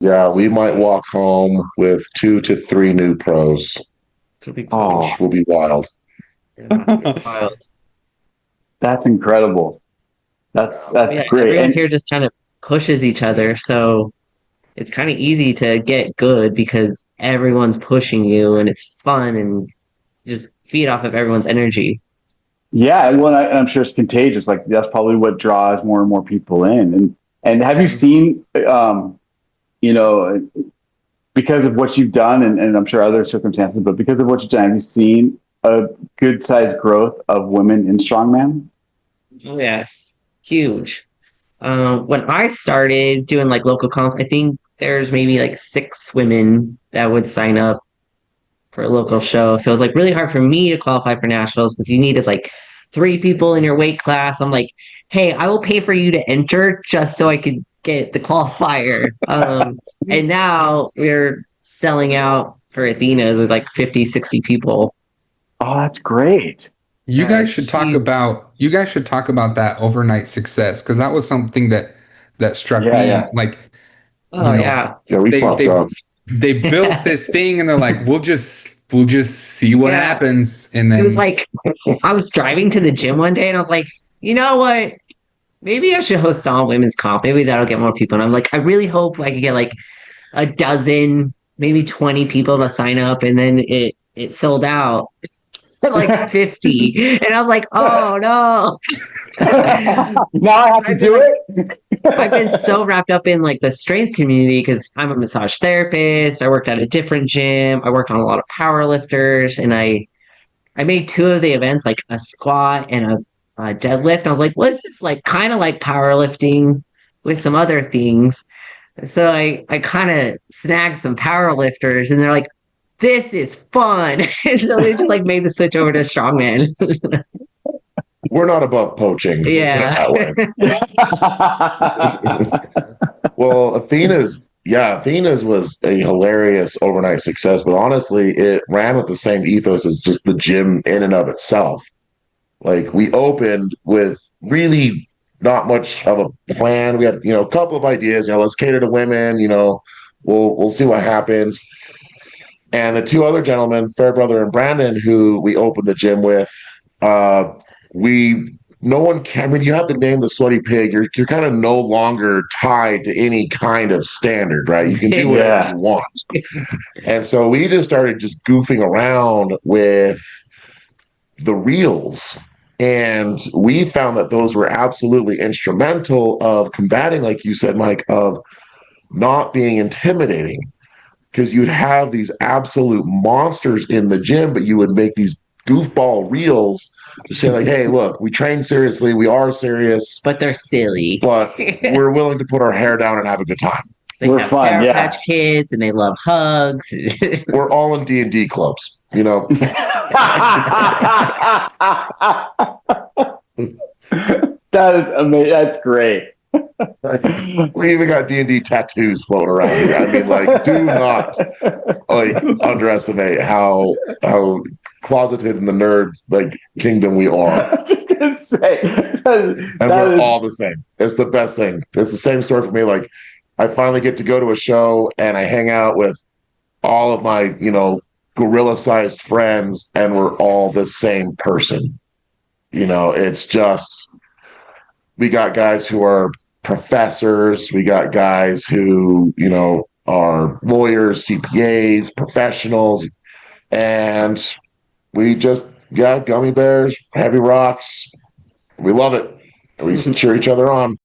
Yeah, we might walk home with 2 to 3 new pros, It'll be cool. which Oh, will be wild. Yeah, it's wild. that's incredible. Yeah. That's Yeah, great. everyone And here just kind of pushes each other, so it's kind of easy to get good because everyone's pushing you and it's fun and just feed off of everyone's energy. yeah, well, I'm sure it's contagious. Like that's probably what draws more and more people in. And have you Mhm. seen, you know, because of what you've done, and I'm sure other circumstances, but because of what you've done, have you seen a good sized growth of women in strongman? Oh yes, huge. When I started doing like local comps, I think there's maybe like 6 women that would sign up for a local show. So it was like really hard for me to qualify for nationals because you needed like 3 people in your weight class. I'm like, hey, I will pay for you to enter just so I could get the qualifier. And now we're selling out for Athena's with like 50, 60 people. Oh, that's great. It's huge. You guys should talk about that overnight success because that was something that struck Yeah, me. yeah. Like, Oh you know, yeah. Yeah, we they fucked they up. they built this thing and they're like, we'll just see what Yeah. happens. And It was then like I was driving to the gym one day and I was like, you know what? Maybe I should host all women's comp. Maybe that'll get more people. And I'm like, I really hope I could get like a dozen, maybe 20 people to sign up, and then it sold out at like 50. And I was like, oh no. Now I have to I've been do like it. I've been so wrapped up in like the strength community because I'm a massage therapist. I worked at a different gym. I worked on a lot of power lifters, and I made 2 of the events like a squat and a deadlift. And I was like, well, this is like kind of like powerlifting with some other things. So I kind of snagged some power lifters and they're like, this is fun. And so they just like made the switch over to strongman. We're not above poaching, put it Yeah. that way. Well, Athena's was a hilarious overnight success, but honestly, it ran with the same ethos as just the gym in and of itself. Like we opened with really not much of a plan. We had, a couple of ideas, let's cater to women, we'll see what happens. And the 2 other gentlemen, Fairbrother and Brandon, who we opened the gym with, uh, we no one can. When you have the name the Sweaty Pig, you're kind of no longer tied to any kind of standard, right? You can do whatever Yeah. you want. And so we just started just goofing around with the reels. And we found that those were absolutely instrumental of combating, like you said, Mike, of not being intimidating because you'd have these absolute monsters in the gym, but you would make these goofball reels to say like, "Hey, look, we train seriously, we are serious, But they're silly. but we're willing to put our hair down and have a good time. They We're have fun, Sour yeah. Patch Kids and they love hugs. We're all in D&D clubs, you know." That is amazing. That's great. We even got D&D tattoos floating around here. I mean, like, do not underestimate how closeted in the nerd kingdom we are. I was just gonna say And we're all the same. It's the best thing. It's the same story for me. Like, I finally get to go to a show and I hang out with all of my, gorilla-sized friends, and we're all the same person. It's just we got guys who are professors, we got guys who, are lawyers, CPAs, professionals, and we just got gummy bears, heavy rocks. We love it. We cheer each other on.